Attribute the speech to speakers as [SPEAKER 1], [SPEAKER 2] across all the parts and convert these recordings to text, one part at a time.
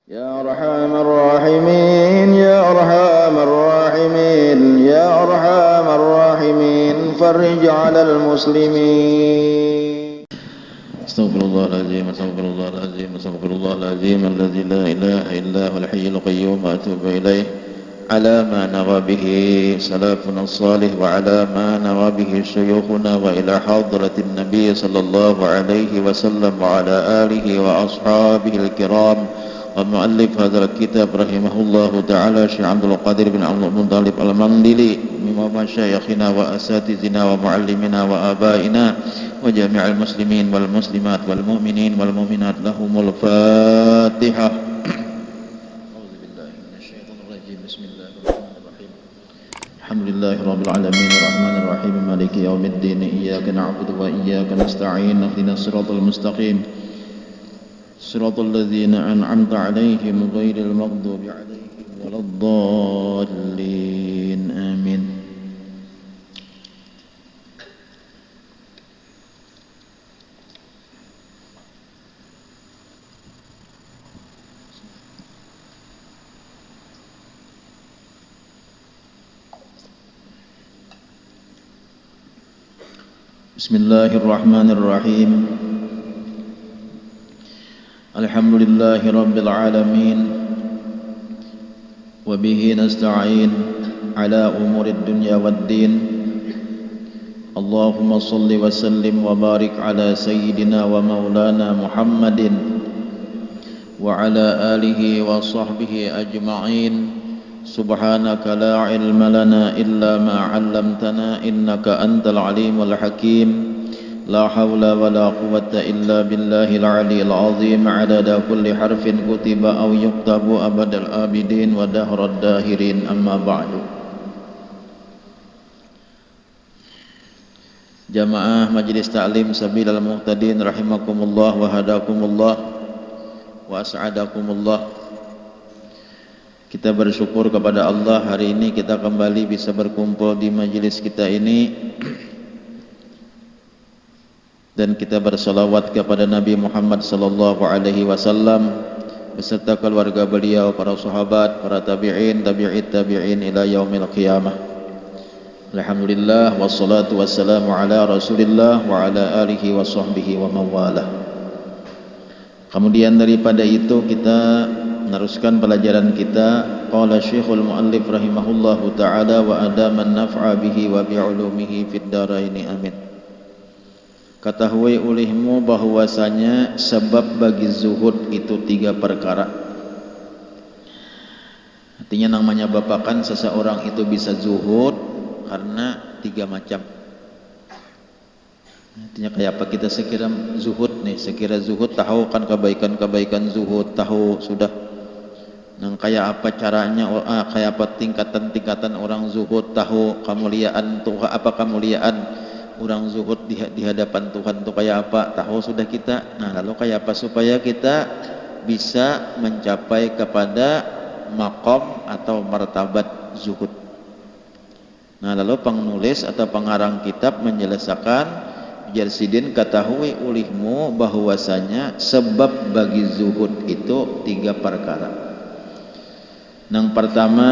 [SPEAKER 1] يا أرحم الراحمين يا أرحم الراحمين يا أرحم الراحمين فرج على المسلمين.
[SPEAKER 2] استغفر الله العظيم استغفر الله العظيم استغفر الله العظيم الذي لا إله إلا هو الحي القيوم وأتوب إليه على ما نوى به سلفنا الصالح وعلى ما نوى به شيوخنا وإلى حضرة النبي صلى الله عليه وسلم وعلى آله وأصحابه الكرام ومؤلف هذا الكتاب رحمه الله تعالى الشيخ عبد القادر بن عبد المطلب المندلي من مشايخنا وأساتذتنا ومعلمنا وآبائنا وجميع المسلمين والمسلمات والمؤمنين والمؤمنات لهم الفاتحة. أعوذ بالله من الشيطان الرجيم بسم الله الرحمن الرحيم الحمد لله رب العالمين الرحمن الرحيم مالك يوم الدين إياك نعبد وإياك نستعين اهدنا الصراط المستقيم صراط الذين أنعمت عليهم غير المغضوب عليهم ولا الضالين آمين. بسم الله الرحمن الرحيم الحمد لله رب العالمين وبه نستعين على أمور الدنيا والدين اللهم صل وسلم وبارك على سيدنا ومولانا محمد وعلى آله وصحبه أجمعين سبحانك لا علم لنا إلا ما علمتنا إنك أنت العليم الحكيم لا حول ولا قوة إلا بالله العلي العظيم عدد كل حرف كتب أو يكتب أبد الآبدين ودهر الداهرين أما بعد. Jamaah Majlis Ta'lim Sabilal Muhtadin rahimakumullah wa hadakumullah wa as'adakumullah. Kita bersyukur kepada Allah hari ini kita kembali bisa berkumpul di majlis kita ini dan kita bersalawat kepada Nabi Muhammad sallallahu alaihi wasallam beserta keluarga beliau, para sahabat, para tabi'in, tabi'it tabi'in ila yaumil qiyamah. Alhamdulillah wassalatu wassalamu ala Rasulillah wa ala alihi wa sahbihi wa mawalah. Kemudian daripada itu kita meneruskan pelajaran kita. Qala Syekhul Muallif rahimahullahu taala wa adaman naf'a bihi wa bi'ulumihi fid dharaini amin. Ketahui olehmu bahwasanya sebab bagi zuhud itu 3 perkara. Artinya namanya bapakan seseorang itu bisa zuhud karena 3 macam. Artinya kayak apa kita sekira zuhud nih, sekira zuhud tahu kan kebaikan-kebaikan zuhud, tahu sudah. Nang kayak apa caranya, kayak apa tingkatan-tingkatan orang zuhud, tahu kemuliaan Tuhan, apa kemuliaan orang zuhud di hadapan Tuhan itu kayak apa, tahu sudah kita. Nah, lalu kayak apa supaya kita bisa mencapai kepada maqam atau martabat zuhud. Nah, lalu penulis atau pengarang kitab menjelaskan Jarsidin ketahui ulihmu bahwasanya sebab bagi zuhud itu 3 perkara. Yang pertama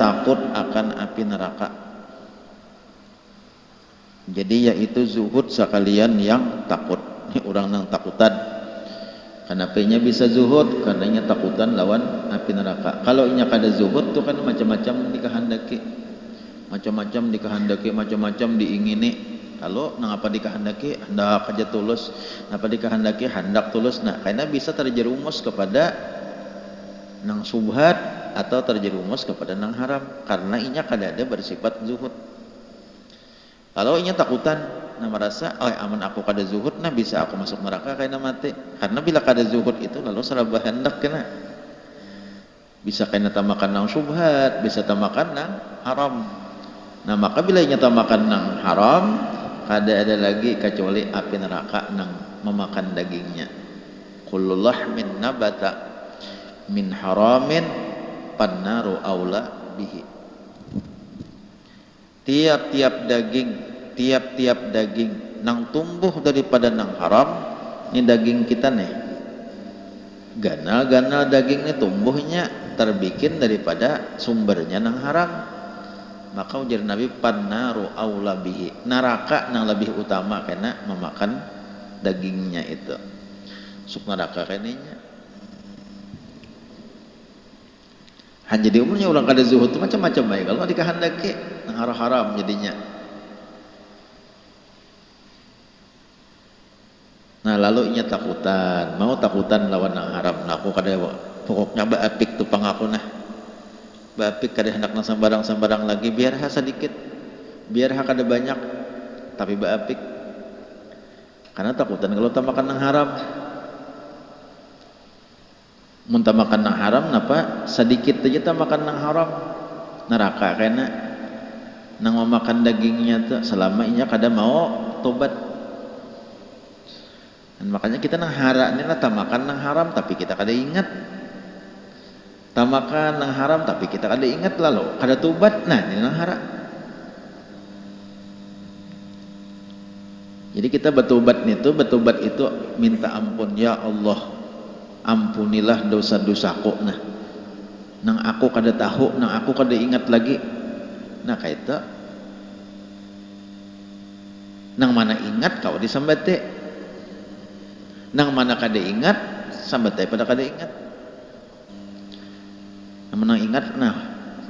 [SPEAKER 2] takut akan api neraka. Jadi yaitu zuhud sekalian yang takut. Ini orang yang takutan. Kenapanya bisa zuhud? Karenanya takutan lawan api neraka. Kalau inya kada zuhud tuh kan macam-macam dikehendaki. Macam-macam dikehendaki, macam-macam diingini. Kalau nang apa dikehendaki hendak aja tulus, apa dikehendaki hendak tulus. Nah, karena bisa terjerumus kepada nang subhat atau terjerumus kepada nang haram karena inya kada ada bersifat zuhud. Kalau inya takutan, nah merasa, oh aman aku kada zuhud, nah bisa aku masuk neraka kena mati. Karena bila kada zuhud itu lalu serba hendak kena. Bisa kena tamakan nang subhat, bisa tamakan nang haram. Nah maka bila inya tamakan nang haram, kada ada lagi kecuali api neraka nang memakan dagingnya. Kullu lahmin nabata min haramin pannaru aula bihi. Tiap-tiap daging nang tumbuh daripada nang haram, ini daging kita nih. ganal-ganal dagingnya tumbuhnya terbikin daripada sumbernya nang haram. Maka ujar Nabi pannaru aula bihi, neraka nang lebih utama karena memakan dagingnya itu. Suk neraka kenenya. Jadi umurnya orang kada zuhud itu macam-macam baik. Kalau dikehendaki nang haram jadinya. Nah lalu inya takutan, mau takutan lawan nang haram. Nah aku kada pokoknya baapik tu pangaku nah. Baapik kada hendak nang sambarang lagi, biar ha sedikit, biar ha kada banyak, tapi baapik. Karena takutan kalau tak makan nang haram. Muntah makan nang haram napa sedikit aja tak makan nang haram. Neraka kena nang memakan dagingnya tuh selama inya kada mau tobat. Dan makanya kita nang hara ni lah tak makan nang haram tapi kita kada ingat. Tak makan nang haram tapi kita kada ingat lalu kada tobat. Nah ini nang hara. Jadi kita bertobat itu minta ampun, ya Allah ampunilah dosa-dosaku nah. Nang aku kada tahu, nang aku kada ingat lagi. Nah kaita nang mana ingat kau disambate. Nang mana kada ingat sambate pada kada ingat. Nang mana ingat nah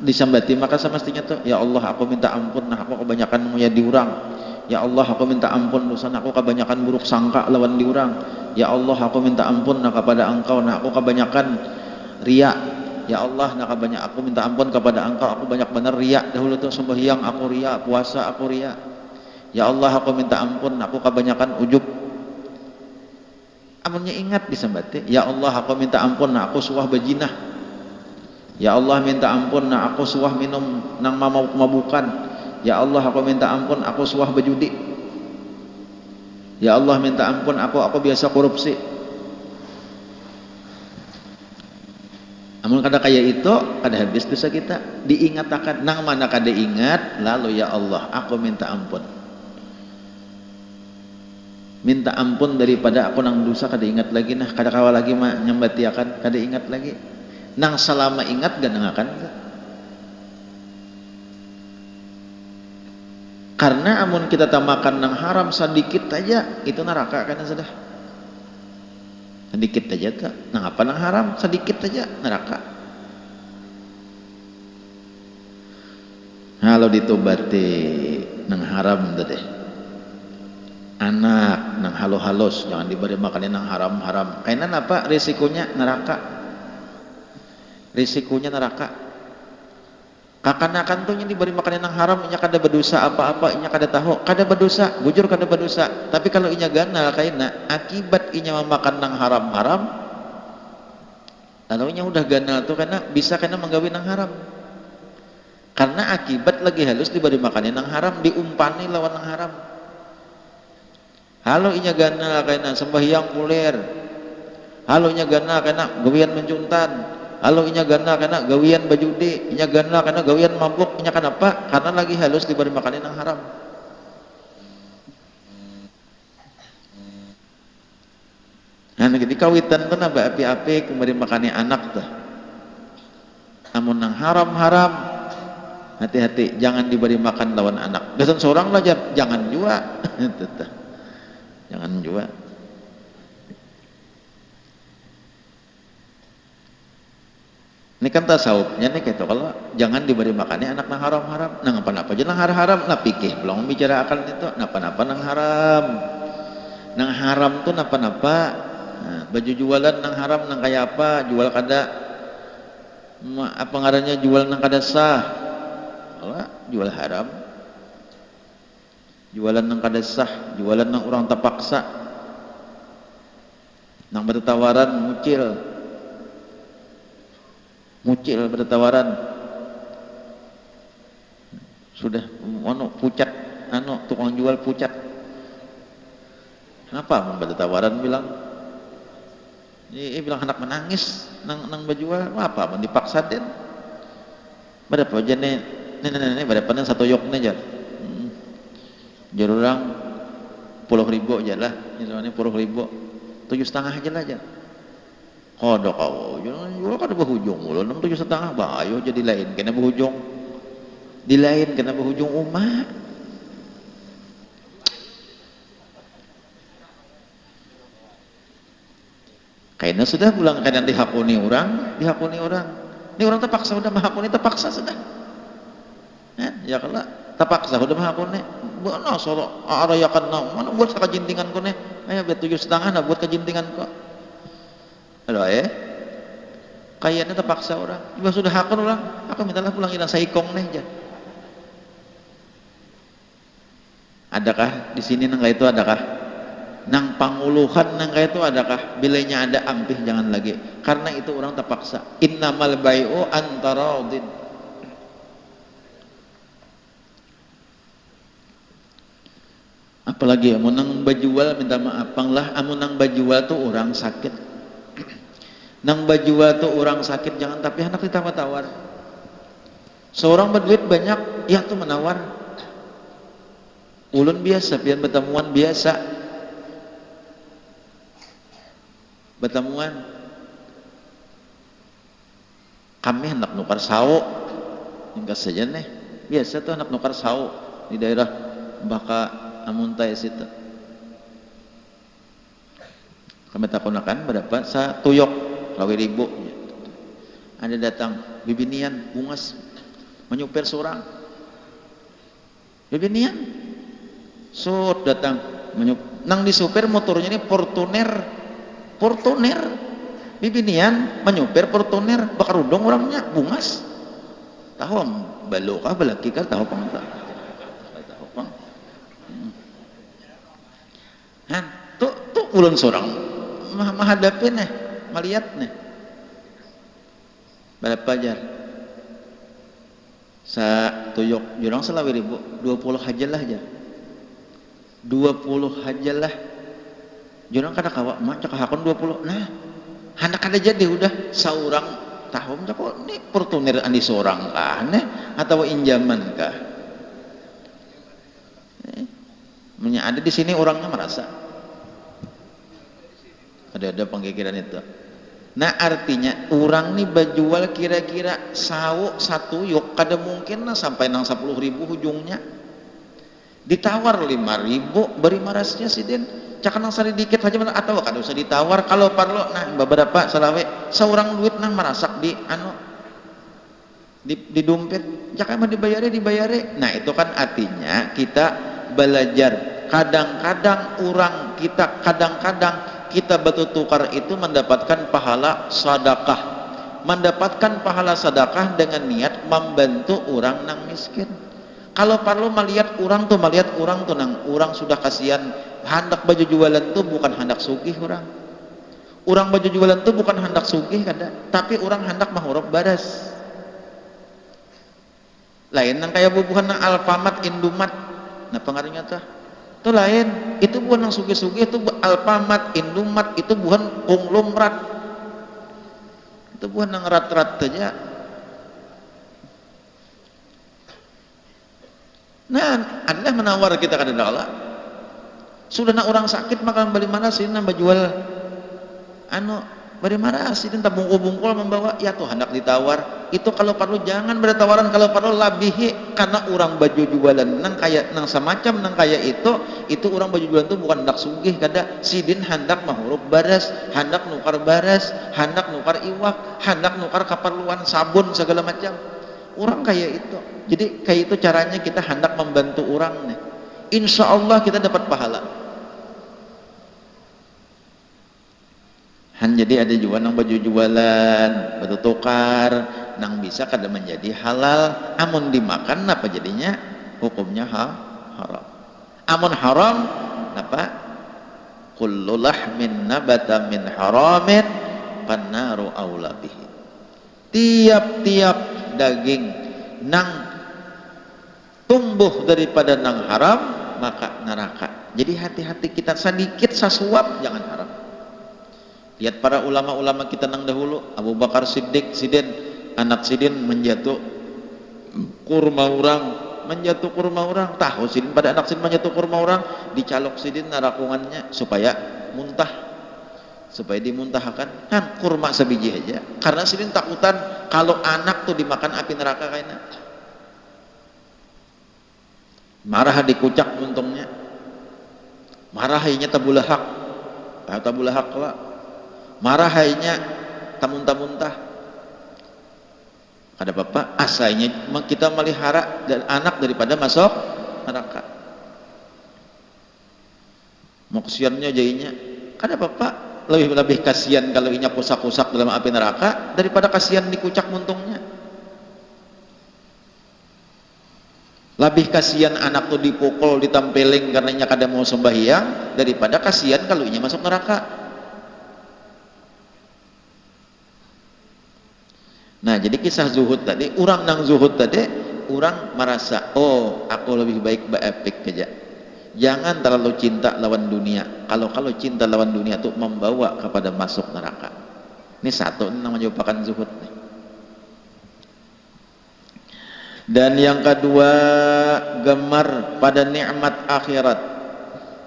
[SPEAKER 2] disambati maka semestinya tuh ya Allah aku minta ampun nah aku kebanyakan menjadi orang. Ya Allah aku minta ampun dosa aku kebanyakan buruk sangka lawan diurang. Ya Allah aku minta ampun nah kepada engkau nah aku kebanyakan riya. Ya Allah nah aku minta ampun kepada engkau aku banyak benar riya dahulu tuh sembahyang aku riya, puasa aku riya. Ya Allah aku minta ampun aku kebanyakan ujub. Amunnya ingat disambati ya Allah aku minta ampun nah aku suah bajinah. Ya Allah minta ampun nah aku suah minum nang mabukan. Ya Allah aku minta ampun aku suah berjudi. Ya Allah minta ampun aku biasa korupsi. Amun kada kaya itu kada habis dosa kita. Diingatakan nang mana kada ingat lalu ya Allah aku minta ampun. Minta ampun daripada aku nang dosa kada ingat lagi nah kada kawa lagi nyambati akan kada ingat lagi. Nang selama ingat ganangakan. Karena amun kita tamakan nang haram sedikit aja itu neraka kan sudah. Sedikit aja tak. Nang apa nang haram sedikit aja neraka. Kalau ditobati nang haram deh. Anak nang halus jangan diberi makanin nang haram. Kainan apa risikonya neraka. Risikonya neraka. Kakanakan tuh yang diberi makanan yang haram, inya kada berdosa apa-apa, inya kada tahu, kada berdosa, bujur kada berdosa. Tapi kalau inya ganal kaina, akibat inya memakan nang haram-haram, lalu inya udah ganal tuh karena bisa kena menggawi nang haram. Karena akibat lagi halus diberi makanan nang haram, diumpani lawan nang haram. Halo inya ganal kaina sembahyang kuler, halo inya ganal kaina gawian mencuntan. Halo inya gana kena gawian bajudi, inya gana kena gawian mabuk, inya kenapa? Karena lagi halus diberi makanan yang haram. Nah, ketika kawitan tuh naba api-api kembali makannya anak tuh. Amun nang haram-haram, hati-hati jangan diberi makan lawan anak. Biasa seorang belajar, jangan jua, jangan jua. Ini kan tasawufnya nih gitu kalau jangan diberi makannya anak nang haram-haram. Nang apa-apa aja nang haram lah pikir belum bicara akal itu napa-napa nang haram. Nang haram tuh napa-napa. Nah, baju jualan nang haram nang kayak apa? Jual kada apa ngarannya jual nang kada sah. Allah jual haram. Jualan nang kada sah, jualan nang orang terpaksa. Nang bertawaran mucil bertawaran sudah pucat tukang jual pucat apa bertawaran bilang bilang anak menangis nang berjual apa dipaksa den berapa aja nenek berapa satu yok nih jar orang 10.000 aja lah misalnya 10.000 7,5 aja lah jar kodok kau jangan jual kada berhujung mulu 6,7,5 bayo jadi lain kena berhujung di lain kena berhujung umat kayaknya sudah pulang kadang dihakuni orang ini orang terpaksa udah menghakuni terpaksa sudah ya kalau terpaksa udah menghakuni mana solo arayakan mana buat sakajintingan ko nih ayo biar 7,5 nah buat kajintingan ko halo kayaknya terpaksa orang juga sudah hakun orang aku mintalah pulang ilang saikong nih aja adakah di sini nang itu adakah nang panguluhan nang itu adakah bilanya ada ampih jangan lagi karena itu orang terpaksa innamal bai'u antaradin apalagi amun nang bajual minta maaf panglah amun nang bajual tuh orang sakit nang bajual tuh orang sakit jangan tapi anak ditawar-tawar seorang berduit banyak ya tuh menawar ulun biasa pian bertemuan biasa bertemuan kami hendak nukar sawo enggak saja nih biasa tuh anak nukar sawo di daerah Baka Amuntai situ kami takunakan berapa sa tuyok lawi ribu ada datang bibinian bungas menyupir seorang bibinian sud datang nang disupir motornya ini Fortuner bibinian menyupir Fortuner bakar udong orangnya bungas tahu balo kah balaki kah tahu pang tahu pang tuh ulun seorang menghadapi nih melihat nih berapa jar sa tuyok jurang selawi ribu 20 hajalah aja 20 hajalah jurang kada kawa mah cak hakon 20 nah hendak kada jadi udah saurang tahun cak kok ini Fortuner andi seorang kah nih atau injaman kah ada di sini orangnya merasa ada pengkikiran itu nah artinya orang nih bajual kira-kira sawo satu yuk kada mungkin nah sampai nang 10.000 ujungnya ditawar 5.000 beri marasnya si den cak nang sari dikit aja atau kada usah ditawar kalau parlo nah beberapa salawe seorang duit nang marasak di di dompet cak emang dibayari nah itu kan artinya kita belajar kadang-kadang kita batu tukar itu mendapatkan pahala sedekah dengan niat membantu orang nang miskin kalau perlu melihat orang tuh nang orang sudah kasihan hendak baju jualan tuh bukan hendak sugih orang baju jualan tuh bukan hendak sugih kada tapi orang hendak mahurub baras lain nang kayak bubuhan nang Alfamart Indomaret nah pengaruhnya tuh itu lain itu bukan yang sugih-sugih itu Alfamart Indomaret itu bukan konglomerat itu bukan yang rat-rat saja nah anda menawar kita kada Allah sudah nak orang sakit maka beli mana sih nambah jual beri mana sih dan bungkul membawa ya tuh hendak ditawar itu kalau perlu jangan bertawaran kalau perlu labihi karena orang baju jualan nang semacam nang kayak itu orang baju jualan itu bukan hendak sugih kada sidin hendak mahurub baras hendak nukar baras hendak nukar iwak hendak nukar keperluan sabun segala macam orang kayak itu jadi kayak itu caranya kita hendak membantu orang nih insya Allah kita dapat pahala jadi ada juga nang baju jualan batu tukar nang bisa kada menjadi halal amun dimakan apa jadinya hukumnya haram amun haram apa kullu lahmin nabata min haramin pannaru aula bihi tiap-tiap daging nang tumbuh daripada nang haram maka neraka jadi hati-hati kita sedikit sasuap jangan haram lihat para ulama-ulama kita nang dahulu Abu Bakar Siddiq Sidin anak Sidin menjatuh kurma orang tahu Sidin pada anak Sidin menjatuh kurma orang dicalok Sidin narakungannya supaya muntah supaya dimuntahkan kan kurma sebiji aja karena silin takutan kalau anak tuh dimakan api neraka kayaknya marah dikucak untungnya marah hainya tabulahak tabulahak lah marah hainya tamuntah-muntah ada bapak asainya kita melihara dan anak daripada masuk neraka mau kesiannya jadinya ada bapak lebih kasihan kalau inya kusak-kusak dalam api neraka daripada kasihan dikucak muntungnya. Lebih kasihan anak tuh dipukul, ditampeling karena inya kada mau sembahyang daripada kasihan kalau inya masuk neraka. Nah, jadi kisah zuhud tadi, orang nang zuhud tadi, orang merasa, oh, aku lebih baik beepik aja. Jangan terlalu cinta lawan dunia. Kalau cinta lawan dunia itu membawa kepada masuk neraka. Ini satu yang menyupakan zuhud nih. Dan yang kedua, gemar pada nikmat akhirat.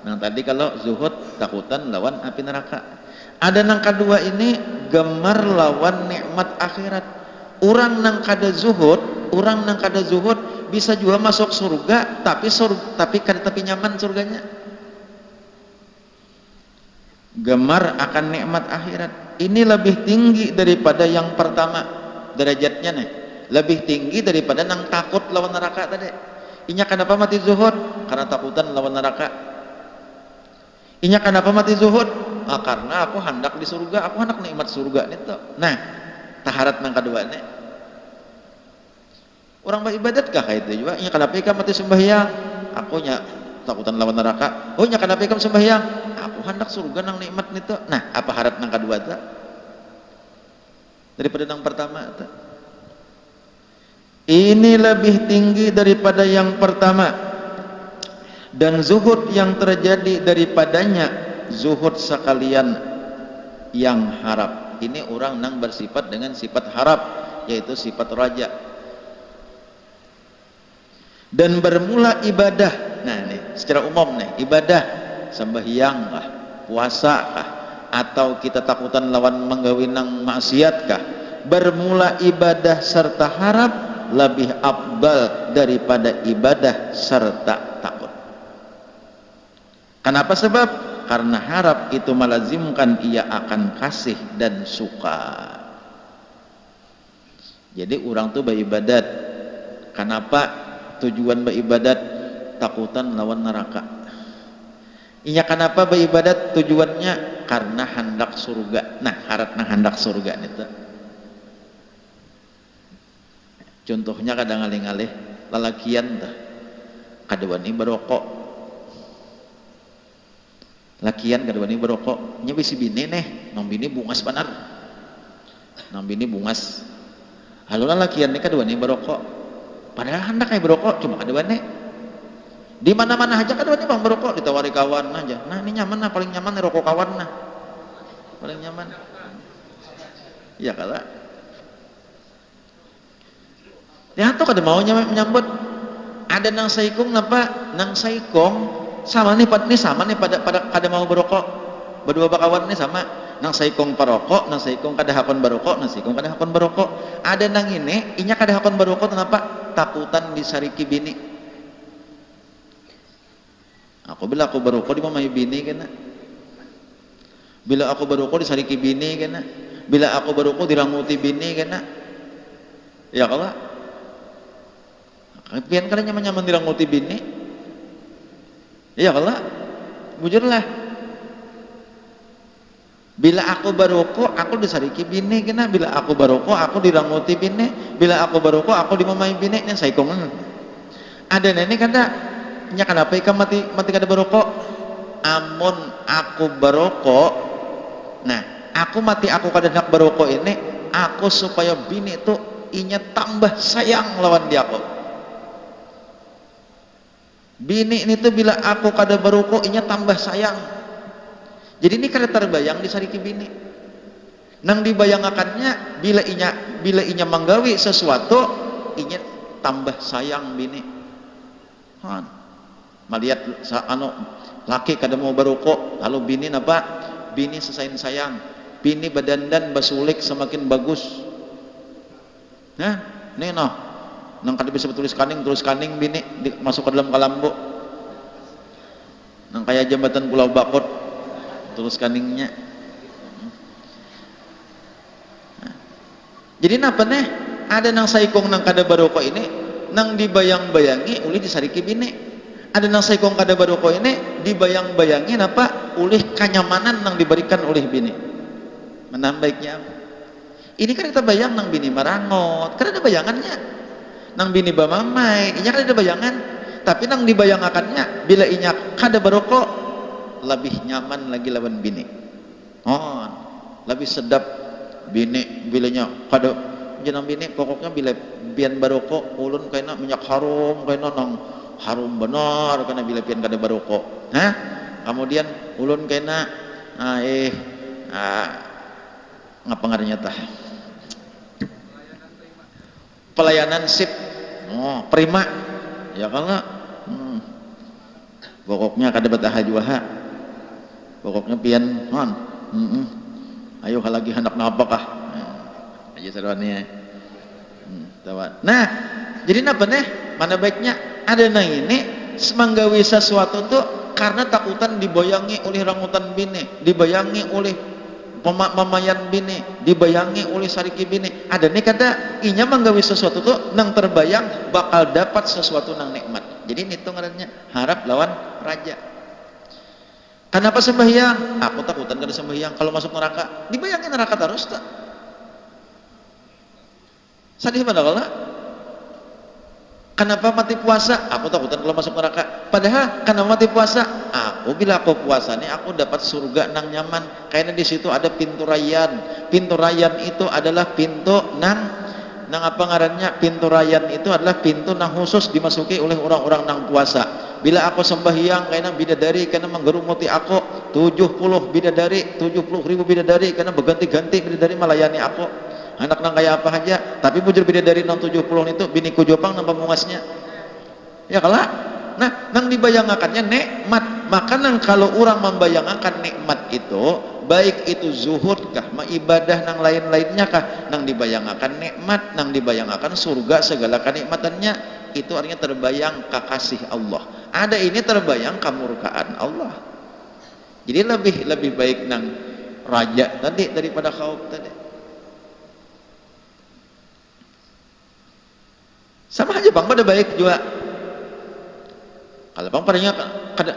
[SPEAKER 2] Nah tadi kalau zuhud takutan lawan api neraka. Ada yang kedua ini gemar lawan nikmat akhirat. Orang nang kada zuhud bisa juga masuk surga tapi nyaman surganya. Gemar akan nikmat akhirat ini lebih tinggi daripada yang pertama derajatnya nih, lebih tinggi daripada nang takut lawan neraka tadi. Inya kenapa mati zuhud? Karena takutan lawan neraka. Inya kenapa mati zuhud? Karena aku hendak di surga, aku hendak nikmat surga itu. Nah, taharat nang kedua nih. Orang beribadat kah itu juga? Inya kenapa ikam mati sembahyang? Aku nya takutan lawan neraka. Oh nya kenapa ikam sembahyang? Aku hendak surga nang nikmat itu. Nah, apa harap nang kedua itu? Daripada nang pertama itu. Ini lebih tinggi daripada yang pertama. Dan zuhud yang terjadi daripadanya zuhud sekalian yang harap. Ini orang nang bersifat dengan sifat harap, yaitu sifat raja. Dan bermula ibadah. Nah nih, secara umum nih, ibadah sembahyang kah, puasa kah, atau kita takutan lawan menggawinang maksiat kah, bermula ibadah serta harap lebih afdal daripada ibadah serta takut. Kenapa? Sebab karena harap itu melazimkan ia akan kasih dan suka. Jadi orang tuh beribadat. Kenapa tujuan beribadat? Takutan lawan neraka. Inya kenapa beribadat? Tujuannya karena hendak surga. Nah, harap nang hendak surga itu. Contohnya kadang ngalih-ngalih lalakian tah. Kadewani berokok. Lakian kadewani berokok. Nya bisi bini nih, nang bini bungas benar. Nang bini bungas. Halo lakian nih kadewani berokok. Padahal hendak kayak berokok cuma kadewani. Di mana-mana aja kadewani bang berokok, ditawari kawan aja. Nah, ini nyaman nah, paling nyaman nih rokok kawan nah. Paling nyaman. Iya kala. Ya tuh kada mau menyambut. Ada nang saikong napa? Nang saikong sama nih pada kada mau berokok. Berdua bakawan nih sama. Nang saikong parokok, nang saikong kada hakon berokok, nang saikong kada hakon berokok. Ada nang ini, inya kada hakon berokok kenapa? Takutan disariki bini. Aku bila aku berokok di mamahi bini kena. Bila aku berokok disariki bini kena. Bila aku berokok diranguti bini kena. Ya kalau pian kalanya nyaman diranguti bini. Ya kalau bujurlah. Bila aku berokok aku disariki bini kena. Bila aku berokok aku diranguti bini. Bila aku berokok aku dimamai bini. Ini saya kongen. Ada nenek kata nya kenapa ikam mati kada berokok? Amun aku berokok, nah aku mati aku kada nak berokok ini, aku supaya bini itu inya tambah sayang lawan dia aku. Bini ini tuh bila aku kada berokok inya tambah sayang. Jadi ini kada terbayang disariki bini. Nang dibayangakannya bila inya manggawi sesuatu inya tambah sayang bini. Malihat laki kada mau berokok lalu bini napa bini sesain sayang, bini badandan basulik semakin bagus. Nah, nih noh, nang kada bisa tulis kaning bini masuk ke dalam kalambo. Nang kaya jembatan Pulau Bakot, tulis kaningnya. Nah, jadi napa nih? Ada nang saikong nang kada baroko ini, nang dibayang-bayangi uli disariki bini. Ada nang saikong kada baroko ini dibayang-bayangi napa ulih kenyamanan nang diberikan oleh bini. Menambaiknya apa? Ini kan kita bayang nang bini marangot, kan ada bayangannya. Nang bini bamamai, inya kan ada bayangan. Tapi nang dibayangakannya bila inya kada baroko lebih nyaman lagi lawan bini. Oh, lebih sedap bini bilanya kada jenang bini pokoknya bila pian baroko ulun kayaknya minyak harum kayaknya nang harum benar karena bila pian kada baroko. Hah? Kemudian ulun kayaknya ngapa ngarannya tah? Pelayanan sip. Oh, prima. Ya kalau pokoknya kada betah juaha. Pokoknya pian non. Ayo lagi hendak napa kah? Aja sarwane. Nah, jadi napa nih? Mana baiknya ada nang ini semanggawi sesuatu tuh karena takutan dibayangi oleh rangutan bini, dibayangi oleh mamayan bini, dibayangi oleh sariki bini. Ada nih kada inya manggawi sesuatu tuh nang terbayang bakal dapat sesuatu nang nikmat. Jadi itu ngarannya harap lawan raja. Kenapa sembahyang? Aku takutan kada sembahyang kalau masuk neraka. Dibayangin neraka terus tak? Sadih pada kalau kenapa mati puasa? Aku takutan kalau masuk neraka. Padahal karena mati puasa, aku bila aku puasa nih aku dapat surga nang nyaman. Karena di situ ada pintu rayyan. Pintu rayyan itu adalah pintu nang apa ngarannya? Pintu rayyan itu adalah pintu nang khusus dimasuki oleh orang-orang nang puasa. Bila aku sembahyang karena bidadari karena menggerumuti aku 70 bidadari, 70.000 bidadari karena berganti-ganti bidadari melayani aku. Anak nang kaya apa aja, tapi bujur bidadari nang 70 itu bini kujopang nang pemungasnya. Ya kalah. Nah, nang dibayangakannya nikmat. Maka nang kalau orang membayangkan nikmat itu, baik itu zuhud kah, ibadah nang lain-lainnya kah, nang dibayangakan nikmat, nang dibayangakan surga segala kenikmatannya, itu artinya terbayang kekasih Allah. Ada ini terbayang kemurkaan Allah. Jadi lebih baik nang raja tadi daripada khauf tadi. Sama aja bang, pada baik juga. Kalau bang padanya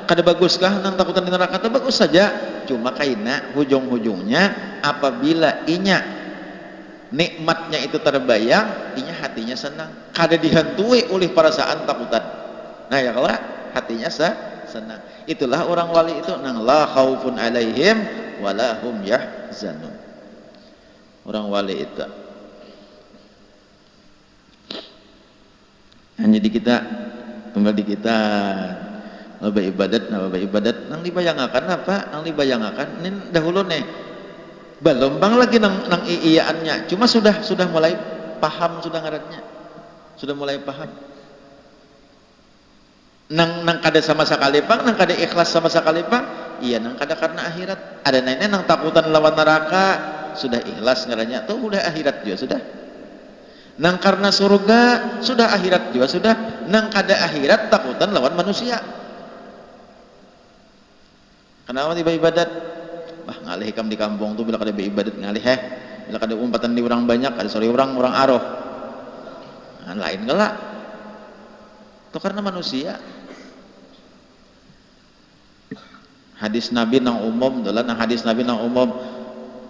[SPEAKER 2] kada bagus kah nang takutan di neraka? Bagus saja. Cuma kaina hujung-hujungnya apabila inya nikmatnya itu terbayang, inya hatinya senang. Kada dihantui oleh perasaan takutan. Nah ya kalau hatinya senang. Itulah orang wali itu nang la khaufun alaihim wala hum yahzanun. Orang wali itu. Hanya di kita kembali kita lebih ibadat nang dibayangkan apa? Nang dibayangkan ini dahulu nih belum bang lagi nang iyaannya. Cuma sudah mulai paham sudah ngarannya. Sudah mulai paham. Nang kada sama sekali bang, nang kada ikhlas sama sekali bang. Iya nang kada karena akhirat. Ada nenek nang takutan lawan neraka, sudah ikhlas ngarannya. Tuh udah akhirat juga sudah. Nang karena surga sudah akhirat juga sudah. Nang kada akhirat takutan lawan manusia. Kenapa tiba ibadat? Wah ngalih hikam di kampung tuh bila kada ibadat ngalih bila kada umpatan di orang banyak kada sorry orang aroh. Nah, lain galak. Itu karena manusia. Hadis Nabi nang umum adalah nang hadis Nabi nang umum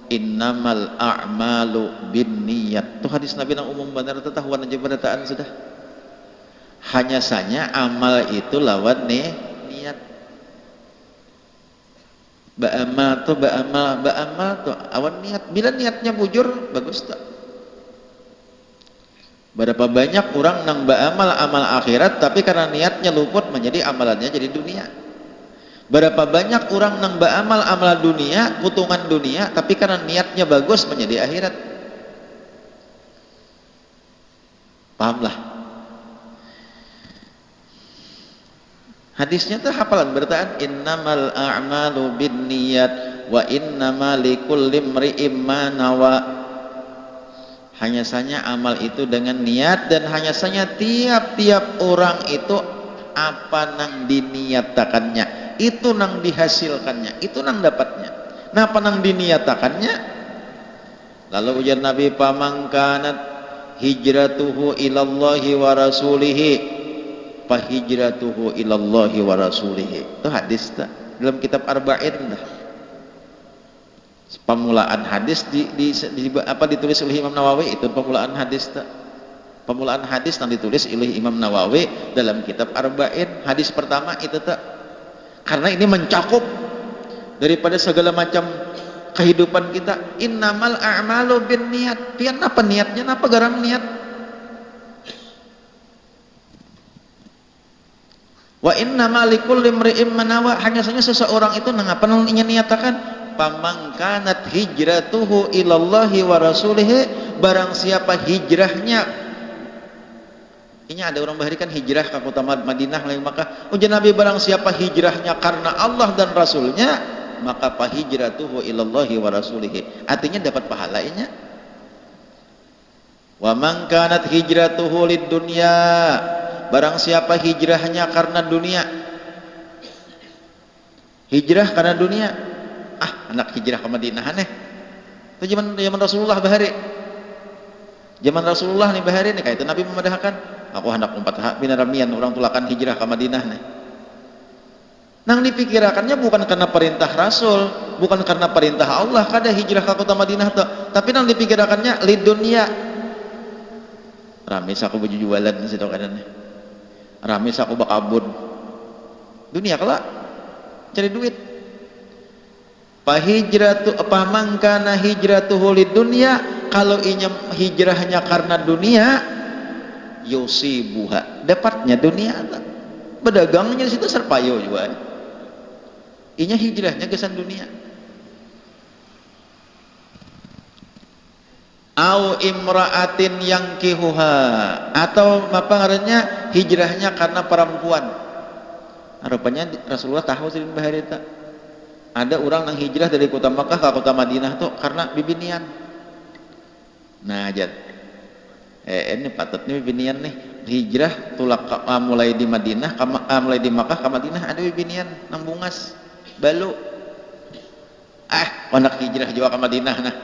[SPEAKER 2] innamal a'malu binniyat. Itu hadis Nabi nang umum benar tetahuan aja berataan sudah. Hanya saja amal itu lawan niat. Ba'amal tuh awan niat. Bila niatnya bujur bagus tak. Berapa banyak orang nang ba'amal amal akhirat tapi karena niatnya luput menjadi amalannya jadi dunia. Berapa banyak orang nang ba'amal amal dunia, kutungan dunia, tapi karena niatnya bagus menjadi akhirat. Pahamlah. Hadisnya tuh hafalan bertaan innamal a'malu binniyat wa innama likulli imri'im ma nawa. Hanya saja amal itu dengan niat, dan hanya saja tiap-tiap orang itu apa nang diniatakannya, itu nang dihasilkannya, itu nang dapatnya. Napa nang diniatakannya? Lalu ujar Nabi, pamangkanat hijratuhu ilallahi wa rasulihi fa hijratuhu ilallahi wa rasulihi. Itu hadis dalam kitab Arba'in dah. Pemulaan hadis ditulis oleh Imam Nawawi, itu pemulaan hadis pemulaan hadis yang ditulis oleh Imam Nawawi dalam kitab Arba'in. Hadis pertama itu karena ini mencakup daripada segala macam kehidupan kita. Innamal a'malu bin niat. Pian apa niatnya, apa garang niat? Wa innamal likulli imri'in ma nawa. Hanya saja seseorang itu ngapa nang niatakan. Pamangkanat hijratuhu ilallahi wa rasulihi, barang siapa hijrahnya, ini ada orang baharikan hijrah ke kota Madinah lain Makkah. Ujar Nabi, barang siapa hijrahnya karena Allah dan Rasulnya, maka fa hijratuhu ilallahi wa rasulihi, artinya dapat pahalanya. Wa man kanat hijratuhu lid dunya, barang siapa hijrahnya karena dunia, hijrah karena dunia, anak hijrah ke Madinah aneh. Itu zaman Rasulullah bahari. Zaman Rasulullah nih bahari nih, kayak itu Nabi memadahkan, aku hendak umpat binaramian orang tulakan hijrah ke Madinah nih. Nang dipikirakannya bukan karena perintah Rasul, bukan karena perintah Allah kada hijrah ke kota Madinah tuh, tapi nang dipikirakannya lid dunia. Ramis aku baju jualan situ kadang. Ramis aku bakabun. Dunia kelak cari duit. Pahijratu pamangkana hijratuhu lid dunya, kalau inya hijrahnya karena dunia, yusibuha, dapatnya dunia. Bedagangnya di situ serpayo juga. Inya hijrahnya kesan dunia. Au imra'atin yankihuha, atau apa ngarannya hijrahnya karena perempuan. Rupanya Rasulullah tahu sih bahari tak. Ada orang yang hijrah dari kota Makkah ke kota Madinah tuh karena bibinian. Nah aja, ini patutnya bibinian nih, hijrah tulak mulai di Madinah, mulai di Makkah ke Madinah ada bibinian nang bungas, balu. Anak hijrah juga ke Madinah nah.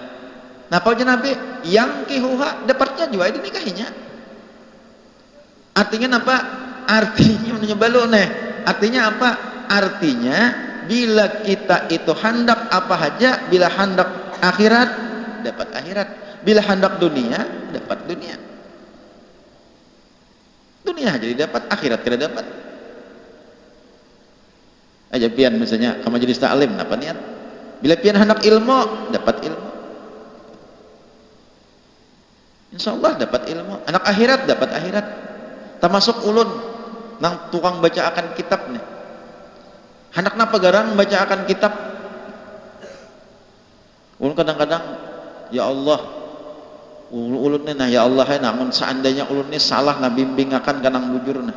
[SPEAKER 2] Napa aja Nabi yang kihuha dapatnya juga ini nikahinya. Artinya apa? Artinya menanya balu nih. Artinya apa? Artinya bila kita itu hendak apa aja, bila hendak akhirat dapat akhirat, bila hendak dunia dapat dunia. Dunia jadi dapat, akhirat tidak dapat. Aja pian misalnya ke majelis taklim apa niat? Bila pian hendak ilmu dapat ilmu. Insyaallah dapat ilmu. Anak akhirat dapat akhirat. Termasuk ulun nang tukang baca akan kitab nih. Hendak napa garang baca akan kitab. Ulun kadang-kadang ya Allah, ulun nah ya Allah namun seandainya ulun ni salah na bimbing akan kanang bujur nah.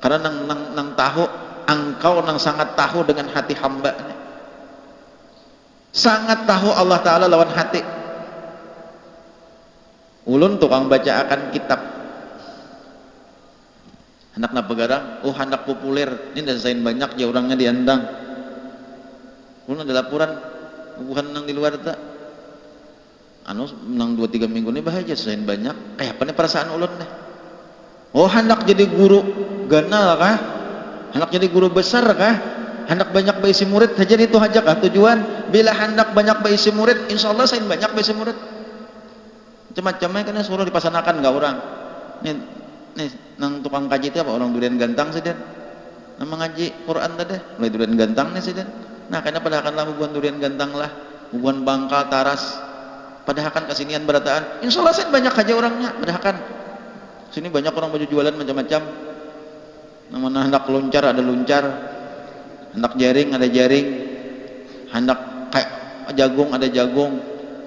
[SPEAKER 2] Karena nang tahu engkau nang sangat tahu dengan hati hamba nih. Sangat tahu Allah Ta'ala lawan hati. Ulun tukang baca akan kitab. Hendak napa garang? Hendak populer. Ini dah zain banyak ya orangnya diandang. Ulun ada laporan bukan nang di luar tak. Nang 2-3 minggu ini bahaya zain banyak. Kayak apa nih perasaan ulun nih? Hendak jadi guru ganal kah? Hendak jadi guru besar kah? Hendak banyak baisi murid saja itu aja kah tujuan? Bila hendak banyak baisi murid, insyaallah zain banyak baisi murid. Macam-macamnya kan suruh dipasanakan enggak orang. Nih nang tukang kaji itu apa orang durian gantang sih dan nama ngaji Quran tadi mulai durian gantang nih sih dan nah karena padahal lah hubungan durian gantang lah hubungan bangka taras padahal kan kesinian berataan insyaallah sih banyak aja orangnya padahal kan sini banyak orang baju jualan macam-macam namanya hendak luncar ada luncar hendak jaring ada jaring hendak kayak jagung ada jagung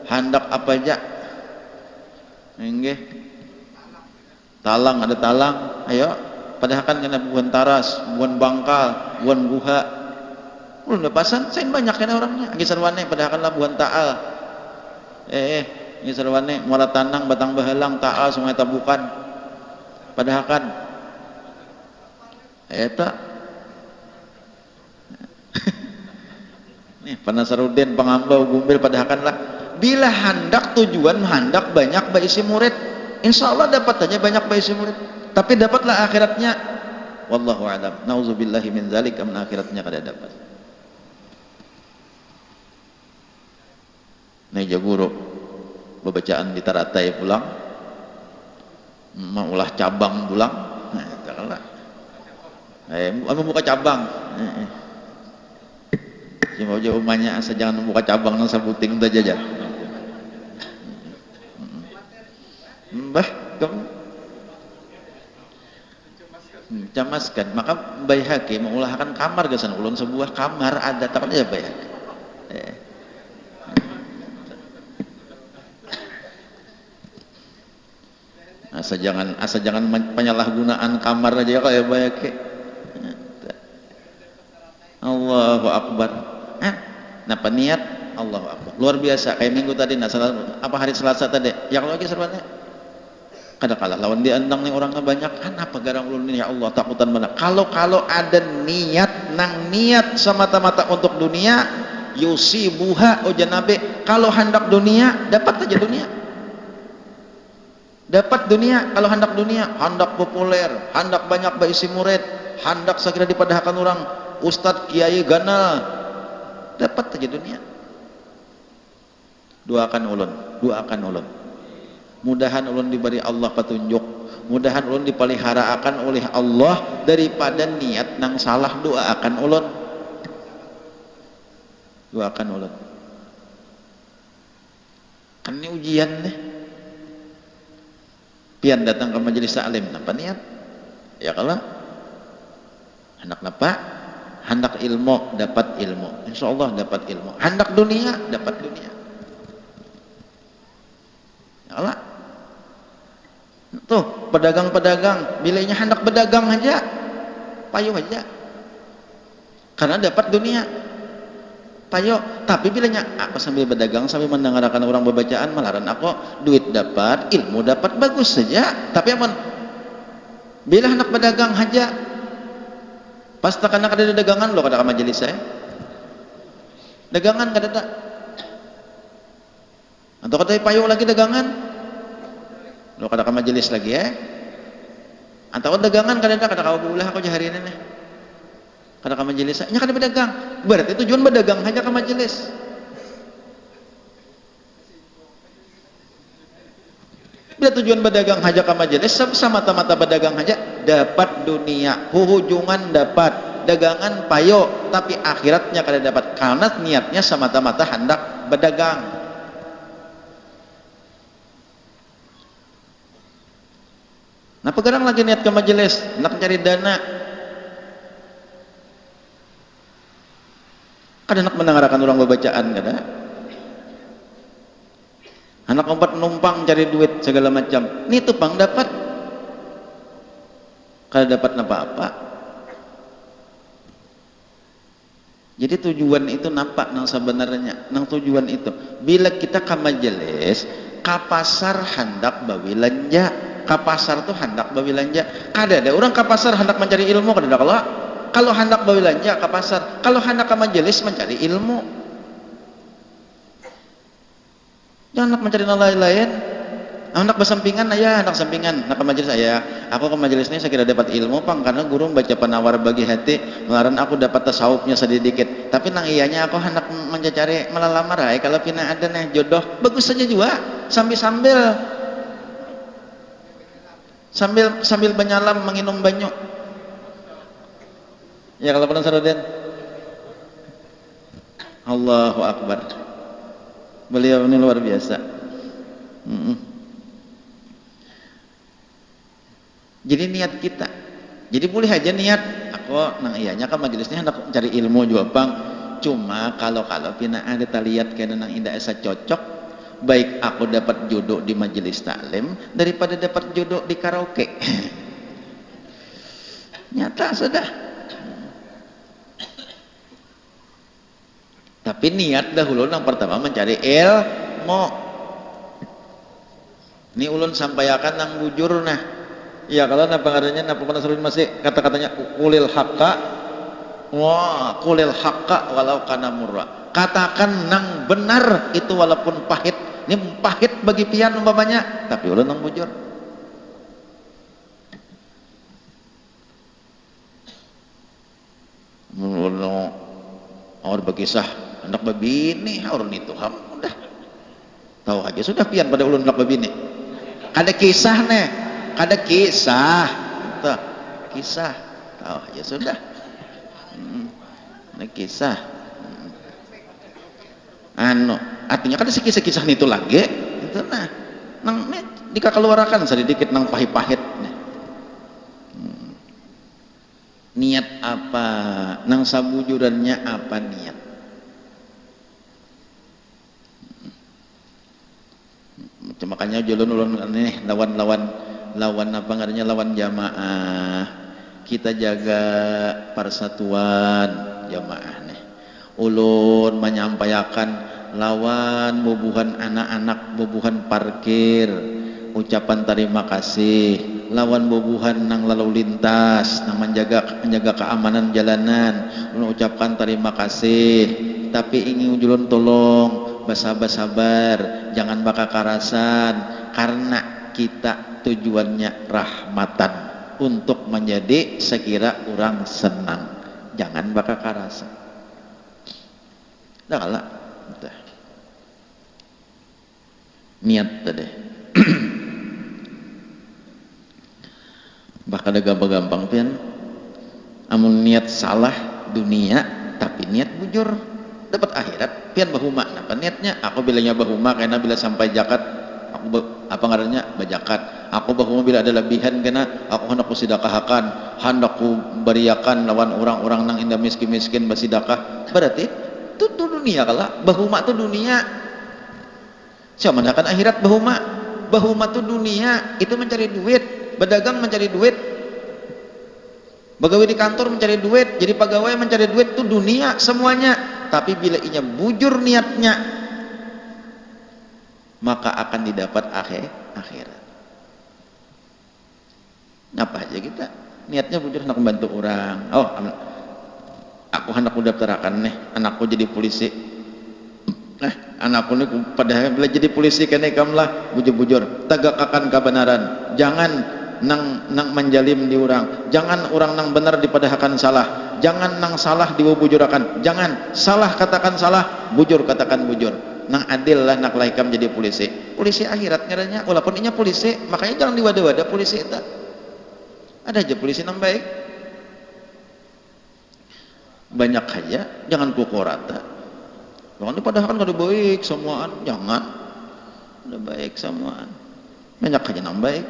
[SPEAKER 2] hendak apa aja nggih talang ada talang, ayo padahal kan kena buan taras, buan bangkal, buan guha. Ulun lepasan, saya banyak kan orangnya. Agi sarwane padahal Labuhan Taal. Agi sarwane Muara Tanang, Batang Bahalang, Taal, Sungai Tabukan. Padahal kan eta nih Panasarudin, Pangambau, Gumbil padahal kan lah. Bila hendak tujuan hendak banyak baisi murid, insya Allah dapat aja banyak baisi murid. Tapi dapatlah akhiratnya. Wallahu a'lam. Nauzubillahi min dzalik, amun akhiratnya kada dapat. Meja guru bebacaan di taratai pulang, maulah cabang pulang. Nah, janganlah. Membuka cabang. Cuma aja umanya asa jangan membuka cabang nang sabuting udah jajan. Mbah, kamu camaskan. Maka Baihaqi mengulahkan kamar gasan ulun sebuah kamar ada takkan ya Baihaqi. Asa jangan penyalahgunaan kamar aja kayak Baihaqi. Allahu Akbar. Napa niat? Allahu Akbar. Luar biasa kayak minggu tadi hari Selasa tadi. Yang lagi serbannya kada kalah lawan diandang nih orangnya banyak kan apa garang ulun ini ya Allah takutan mana kalau ada niat nang niat semata-mata untuk dunia yusibuha ujanabe kalau hendak dunia dapat aja dunia kalau hendak dunia hendak populer hendak banyak baisi murid hendak segera dipadahkan orang ustadz kiai ganal dapat aja dunia. Doakan ulun mudahan ulun diberi Allah petunjuk, mudahan ulun dipeliharaakan oleh Allah daripada niat nang salah. Doakan ulun kan ini ujian nih pian datang ke majelis taklim napa niat ya kalau hendak napa hendak ilmu dapat ilmu insyaallah dapat ilmu hendak dunia dapat dunia ya Allah. Tuh pedagang-pedagang bilanya hendak berdagang aja payuh aja karena dapat dunia payuh tapi bilanya aku sambil berdagang sambil mendengarkan orang berbacaan malaran aku duit dapat ilmu dapat bagus saja tapi aman bila hendak berdagang aja pas takana kada dagangan lo kada ka majelis saya dagangan kada ada atau kada payuh lagi dagangan lo kada ka majelis lagi antara dagangan kada ka ulah aku hari ini nih kada ka majelis nya kada berdagang berarti tujuan berdagang hanya ka majelis bila tujuan berdagang hanya ka majelis semata-mata berdagang aja dapat dunia hujungan dapat dagangan payo tapi akhiratnya kada dapat karena niatnya semata-mata hendak berdagang. Nah pegarang lagi niat ke majelis, nak cari dana, kada nak mendengarkan orang bacaan kada, anak empat numpang cari duit segala macam, ini tupang dapat, kada dapat apa-apa. Jadi tujuan itu nampak nang sebenarnya, nang tujuan itu, bila kita ke majelis, ke pasar hendak bawi lanja. Ke pasar tuh hendak bawi lanja kada ada orang ke pasar hendak mencari ilmu kada ada kalau hendak bawi lanja ke pasar kalau hendak ke majelis mencari ilmu jangan hendak mencari yang lain-lain hendak bersampingan ayah hendak sampingan nak ke majelis ayah aku ke majelis ini saya kira dapat ilmu pang karena guru baca penawar bagi hati melaran aku dapat tasawufnya sedikit tapi nang iyanya aku hendak mencari melalamar kalau pina ada nih jodoh bagus saja juga sambil menyalam menginum banyu ya kalau pernah Sarudin Allahu Akbar beliau ini luar biasa. Jadi niat kita jadi boleh aja niat aku nang iyanya kan majelisnya hendak cari ilmu juga bang cuma kalau pina ada taliat kena nang indah asa cocok baik aku dapat jodoh di majelis taklim daripada dapat jodoh di karaoke. Nyata sudah. Tapi niat dahulu yang pertama mencari ilmu. Ini ulun sampaikan yang bujur nah. Ya kalau napa ngaranya napa penasaran masih kata-katanya kulil haqqa. Wah, kulil haqqa walau kana murra. Katakan nang benar itu walaupun pahit. Ini pahit bagi pian umpamanya, tapi ulun nang bujur. Ulun awal berkisah anak babini urun itu ham udah tahu aja sudah pian pada ulun anak babini. Ada kisah nih, ada kisah, tuh, kisah tahu aja sudah. Ini kisah. Anu, artinya kan kisah-kisah itu lagi, itu nah, nang dikakeluarakan sedikit nang pahit-pahit. Niat apa, nang sabujurannya apa niat? Makanya ulun nih lawan apa ngaranya lawan jamaah. Kita jaga persatuan jamaah nih. Ulun menyampaikan lawan bubuhan anak-anak bubuhan parkir ucapan terima kasih lawan bubuhan nang lalu lintas nang menjaga keamanan jalanan ulun ucapkan terima kasih tapi ingin ulun tolong bersabar jangan bakal karasan karena kita tujuannya rahmatan untuk menjadi sekira orang senang jangan bakal karasan dah kalah niat tadi bahkan ada gampang-gampang pian amun niat salah dunia tapi niat bujur dapat akhirat pian bahuma apa niatnya aku bilangnya bahuma karena bila sampai zakat aku apa ngarannya bajakat aku bahuma bila ada lebihan karena aku hendak sedekahkan hendak ku beriakan lawan orang-orang nang indah miskin-miskin bersedekah berarti itu dunia kalah bahuma itu dunia siapa mendakan akhirat bahuma itu dunia itu mencari duit berdagang mencari duit pegawai di kantor mencari duit jadi pegawai mencari duit itu dunia semuanya tapi bila inya bujur niatnya maka akan didapat akhirat ngapa aja kita niatnya bujur hendak membantu orang oh aku hendak daftarkan nih anakku jadi polisi anakku ini padahal bila jadi polisi kene kamlah bujur-bujur tegakkan kebenaran jangan nang menjalim di orang jangan orang nang benar dipadahkan salah jangan nang salah dibujurakan jangan salah katakan salah bujur katakan bujur nang adil lah nak laikam jadi polisi akhirat ngaranya walaupun inya polisi makanya jangan diwada-wada polisi itu ada aja polisi nang baik banyak aja jangan pukul rata jangan dipadahkan kada baik semuaan jangan ada baik semuaan banyak aja nang baik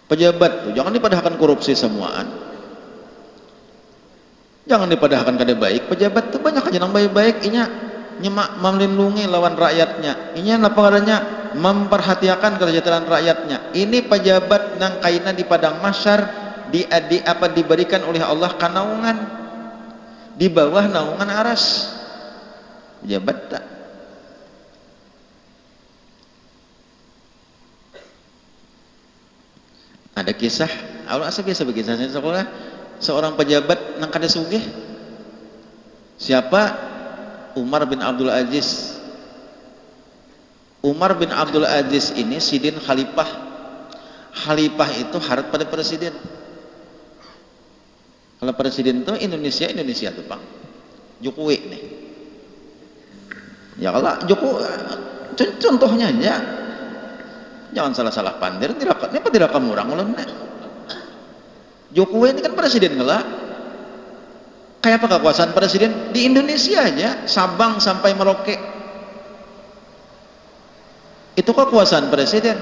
[SPEAKER 2] pejabat tuh jangan dipadahkan korupsi semuaan jangan dipadahkan kada baik pejabat tuh banyak aja nang baik-baik inya nyemak melindungi lawan rakyatnya inya apa ngarannya memperhatikan kesejahteraan rakyatnya ini pejabat nang kaina di padang mahsyar diberikan oleh Allah kanaungan di bawah naungan aras pejabat tak ada kisah Allah asa biasa bekisahnya sekolah seorang pejabat nang kada sugih siapa Umar bin Abdul Aziz Umar bin Abdul Aziz ini sidin khalifah itu harap pada presiden kalau presiden itu Indonesia tuh Bang Jokowi nih ya kalau Jokowi contohnya aja jangan salah-salah pandir ini apa tidak kamu orang ulun Jokowi ini kan presiden ngelak kayak apa kekuasaan presiden di Indonesia aja Sabang sampai Merauke itu kekuasaan presiden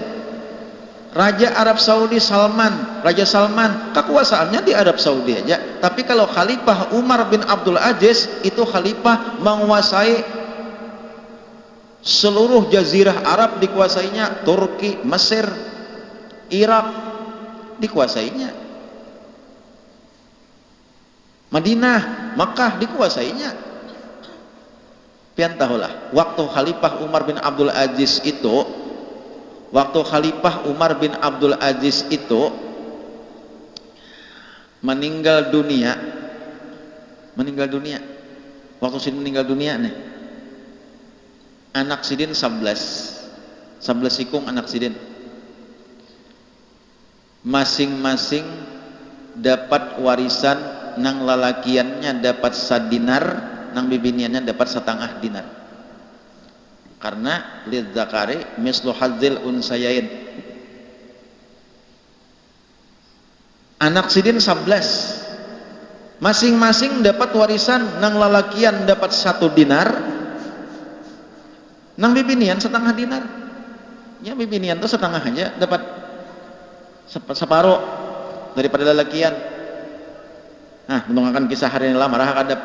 [SPEAKER 2] Raja Arab Saudi Raja Salman kekuasaannya di Arab Saudi aja tapi kalau Khalifah Umar bin Abdul Aziz itu Khalifah menguasai seluruh jazirah Arab dikuasainya Turki, Mesir, Irak dikuasainya Madinah, Makkah dikuasainya Pian tahulah, waktu Khalifah Umar bin Abdul Aziz itu, meninggal dunia. Waktu Sidin meninggal dunia nih, anak Sidin 11 ikung anak Sidin, masing-masing dapat warisan. Nang lalakiannya dapat sadinar, nang bibiniannya dapat setengah dinar. Karena lidzakari mislu hadzil unsayain. Anak Sidin 11, masing-masing dapat warisan. Nang lalakian dapat 1 dinar, nang bibinian setengah dinar. Ya bibinian tuh setengah aja dapat separuh daripada lalakian. Nah, mendengarkan kisah hari ini lama marah kadap.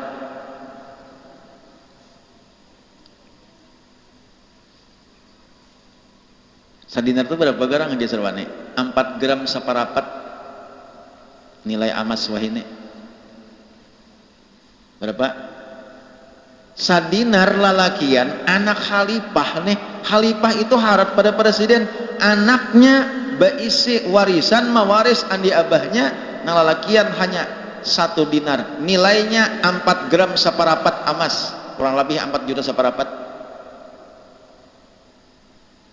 [SPEAKER 2] Sadinar itu berapa garang aja serwane? 4 gram separapat nilai amas wahine. Berapa? Sadinar lalakian anak khalifah nih. Khalifah itu harap pada presiden, anaknya baisi warisan mawaris andi abahnya, nang lalakian hanya 1 dinar, nilainya 4 gram separapat amas, kurang lebih 4 juta separapat.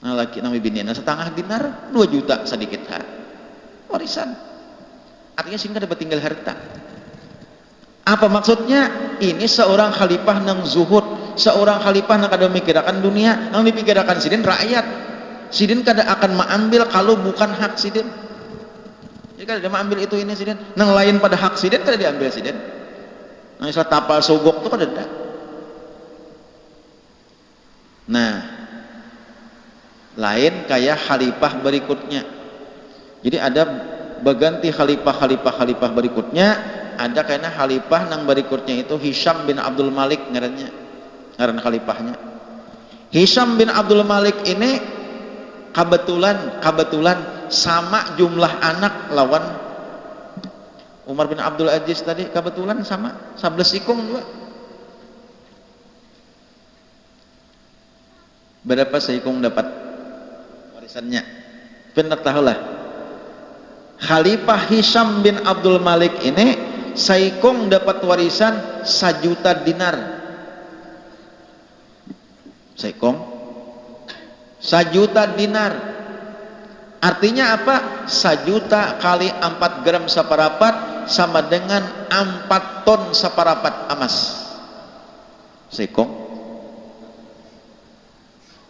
[SPEAKER 2] Nah laki nami biniana setengah dinar 2 juta sedikit warisan. Artinya sehingga dapat tinggal harta. Apa maksudnya? Ini seorang khalifah nang zuhud, seorang khalifah nang kada memikirkan dunia, nang dipikirkan Sidin rakyat. Sidin kada akan mengambil kalau bukan hak Sidin. Jadi kada dia mengambil itu ini Sidin, nang lain pada hak Sidin kada diambil Sidin. Nang istilah tapal sogok itu kada ada. Nah, lain kayak khalifah berikutnya. Jadi ada berganti khalifah berikutnya, ada karena khalifah nang berikutnya itu Hisham bin Abdul Malik ngaran khalifahnya. Hisham bin Abdul Malik ini kebetulan sama jumlah anak lawan Umar bin Abdul Aziz tadi, kebetulan sama 11 ikung juga. Berapa seikung dapat warisannya? Benar tahulah, Khalifah Hisham bin Abdul Malik ini seikung dapat warisan 1 juta dinar. Seikung 1 juta dinar. Artinya apa? 1 juta kali 4 gram separapat sama dengan 4 ton separapat emas. Seikung.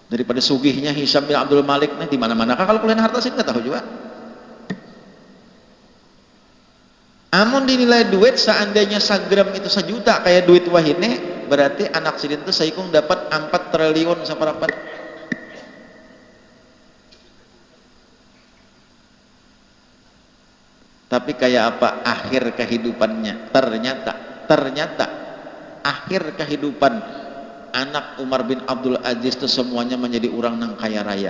[SPEAKER 2] Daripada sugihnya Hisham bin Abdul Malik nih, di mana-mana kalau kalian harta sih nggak tahu juga. Amun dinilai duit seandainya 1 gram itu 1 juta kayak duit wahine, berarti anak Sidin itu seikung dapat 4 triliun separapat. Tapi kayak apa akhir kehidupannya? Ternyata akhir kehidupan anak Umar bin Abdul Aziz itu semuanya menjadi orang nang kaya raya.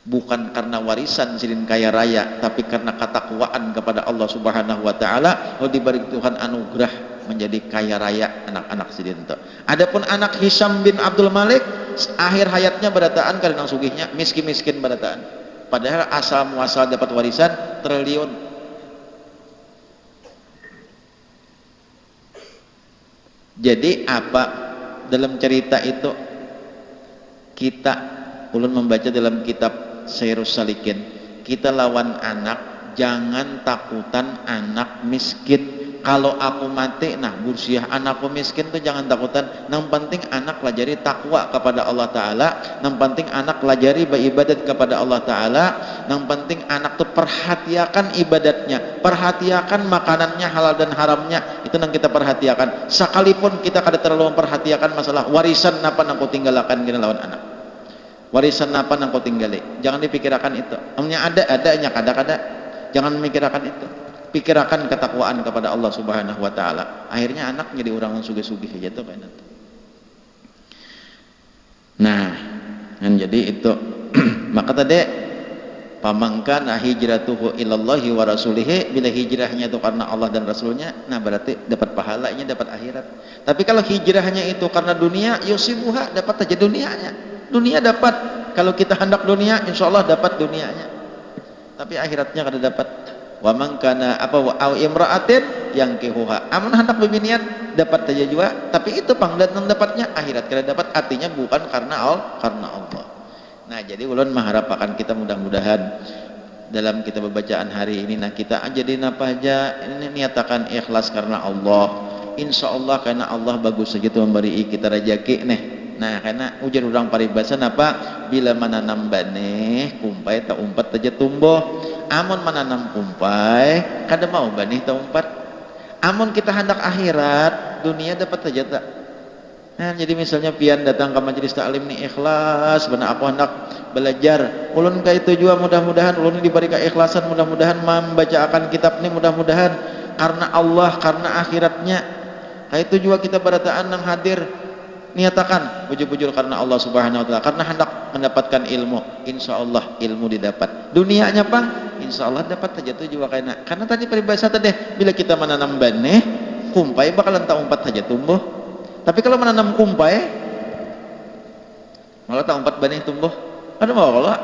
[SPEAKER 2] Bukan karena warisan Sidin kaya raya, tapi karena ketakwaan kepada Allah Subhanahu wa taala, diberi Tuhan anugerah menjadi kaya raya anak-anak Sidin itu. Adapun anak Hisham bin Abdul Malik akhir hayatnya berataan karena sugihnya miskin-miskin berataan. Padahal asal muasal dapat warisan triliun. Jadi apa dalam cerita itu? Kita ulun membaca dalam kitab Syairus Salikin, kita lawan anak, jangan takutan anak miskin. Kalau aku mati, nah bursiah anakku miskin tuh jangan takutan. Yang penting anak pelajari takwa kepada Allah Ta'ala. Yang penting anak pelajari beribadat kepada Allah Ta'ala. Yang penting anak tuh perhatiakan ibadatnya, perhatiakan makanannya halal dan haramnya. Itu yang kita perhatiakan. Sekalipun kita kada terlalu memperhatiakan masalah warisan apa yang kau tinggalkan gini lawan anak. Warisan apa yang kau tinggali, jangan dipikirkan itu. Namanya ada, kada. Jangan memikirkan itu. Pikirkan ketakwaan kepada Allah Subhanahu wa taala. Akhirnya anak jadi orang yang sugih-sugih aja tuh kayak itu. Nah, kan jadi itu maka tadi Pamangkana hijratuhu ilallahi wa rasulihi, bila hijrahnya itu karena Allah dan Rasulnya, nah berarti dapat pahalanya, dapat akhirat. Tapi kalau hijrahnya itu karena dunia, yusibuha, dapat aja dunianya. Dunia dapat, kalau kita hendak dunia, insya Allah dapat dunianya. Tapi akhiratnya kada dapat. Wa man kana apa wa au imra'atin yang kihuha. Amun hendak bibinian dapat aja juga, tapi itu pangdatang dapatnya akhirat kada dapat, artinya bukan karena Allah. Nah, jadi ulun mengharapkan kita mudah-mudahan dalam kita bacaan hari ini, nah kita jadi napa aja ini niatakan ikhlas karena Allah. Insya Allah karena Allah bagus saja tu memberi kita rezeki nih. Nah, karena ujar orang paribasan apa? Bila menanam benih, kumpai tak umpat aja tumbuh. Amun menanam kumpai, kada mau benih tak umpat. Amun kita hendak akhirat, dunia dapat aja tak. Nah, jadi misalnya pian datang ke majelis taklim ni ikhlas, benar aku hendak belajar. Ulun ka itu juga mudah-mudahan ulun diberi keikhlasan, mudah-mudahan membaca akan kitab ni mudah-mudahan karena Allah, karena akhiratnya. Ka itu juga kita berataan nang hadir niatakan bujur-bujur karena Allah Subhanahu wa taala, karena hendak mendapatkan ilmu. Insyaallah ilmu didapat. Dunianya pang insyaallah dapat saja tu juga karena tadi peribahasa tadi bila kita menanam benih, kumpai bakalan tak umpat saja tumbuh. Tapi kalau menanam kumpai, malah tak umpat benih tumbuh. Ada mau kalau,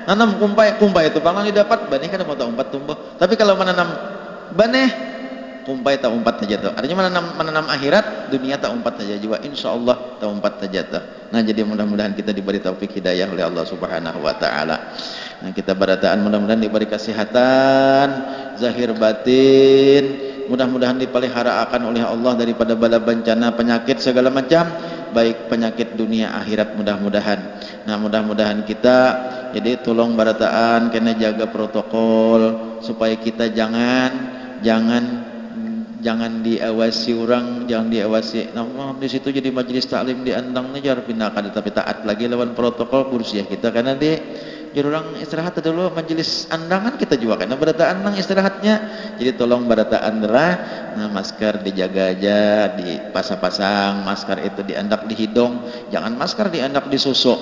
[SPEAKER 2] nanam kumpai itu banglang didapat benih kan mau tak umpat tumbuh. Tapi kalau menanam benih, kumpai tak umpat saja tu. Artinya menanam akhirat, dunia tak umpat saja juga. Insya Allah tak umpat saja tu. Nah, jadi mudah-mudahan kita diberi taufik hidayah oleh Allah Subhanahu Wa Taala. Nah, kita berataan mudah-mudahan diberi kesehatan zahir batin. Mudah-mudahan dipelihara akan oleh Allah daripada bala bencana, penyakit segala macam, baik penyakit dunia akhirat mudah-mudahan. Nah, mudah-mudahan kita jadi tolong barataan kena jaga protokol supaya kita jangan diawasi orang, jangan diawasi. Nah, di situ jadi majelis taklim di andang ni jar pindah kada tapi taat lagi lawan protokol kursiah kita karena di jadi orang istirahat dulu majelis andangan kita juga karena berataan nang istirahatnya. Jadi tolong berataan derah, nah masker dijaga aja, dipasang-pasang masker itu diandak di hidung, jangan masker diandak di susu.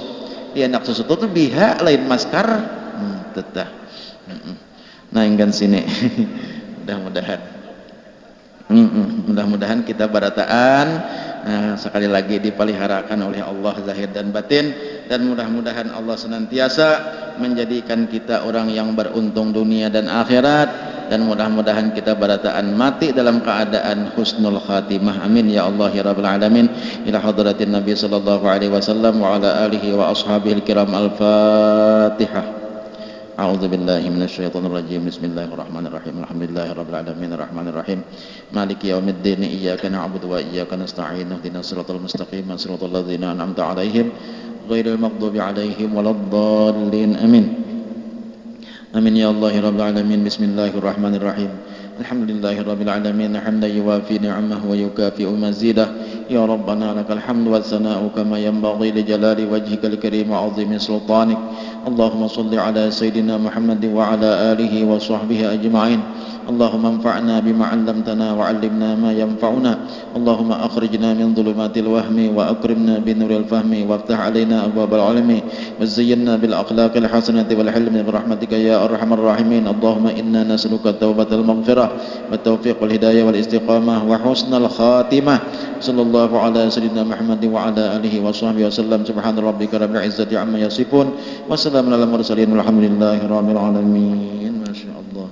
[SPEAKER 2] Diandak susu itu biha lain masker. Tetah. Nah, ingin sini. Mudah-mudahan kita barataan sekali lagi dipeliharakan oleh Allah zahir dan batin, dan mudah-mudahan Allah senantiasa menjadikan kita orang yang beruntung dunia dan akhirat, dan mudah-mudahan kita barataan mati dalam keadaan husnul khatimah. Amin ya Allah ya rabbal alamin. Ila hadratin Nabi sallallahu alaihi wasallam wa ala alihi wa ashabihi kiram. Al-Fatihah. A'udzu billahi minasyaitonir rajim. Bismillahirrahmanirrahim. Alhamdulillahirabbil alamin arrahmanir rahim. Maliki yaumiddin. Iyyaka na'budu wa iyyaka nasta'in. Ihdinas siratal mustaqim. Siratal ladzina an'amta 'alaihim ghairil maghdubi 'alaihim waladdallin. Amin. Amin ya Allah ya rabbal alamin. Bismillahirrahmanirrahim. Alhamdulillahirabbil alamin hamdan yuwafi ni'amahu wa yukafi'u mazidah. Ya Rabbana lakal hamdu wa tsana'u kama yanbaghi li jalali wajhikal karim wa 'azimi sultanik. Allahumma salli ala sayyidina Muhammad wa ala alihi wa sahbihi ajma'in. Allahumma anfa'na bima 'allamtana wa 'allimna ma yanfa'una. Allahumma akhrijna min dhulumatil wahmi wa akrimna bi nuril fahmi waftah 'alaina abwabal 'ilmi wa zayyinna bil akhlaqil hasanati wal hilmi bi rahmatika ya arhamar rahimin. Allahumma inna nas'aluka taubatal maghfirah wat taufiq wal hidayah wal istiqamah wa husnal khatimah. Sallallahu ala sayyidina Muhammad wa ala alihi wa sahbihi wasallam. Subhana rabbika rabbil izzati amma yasifun wa salamun alal mursalin walhamdulillahi rabbil alamin. Masyaallah.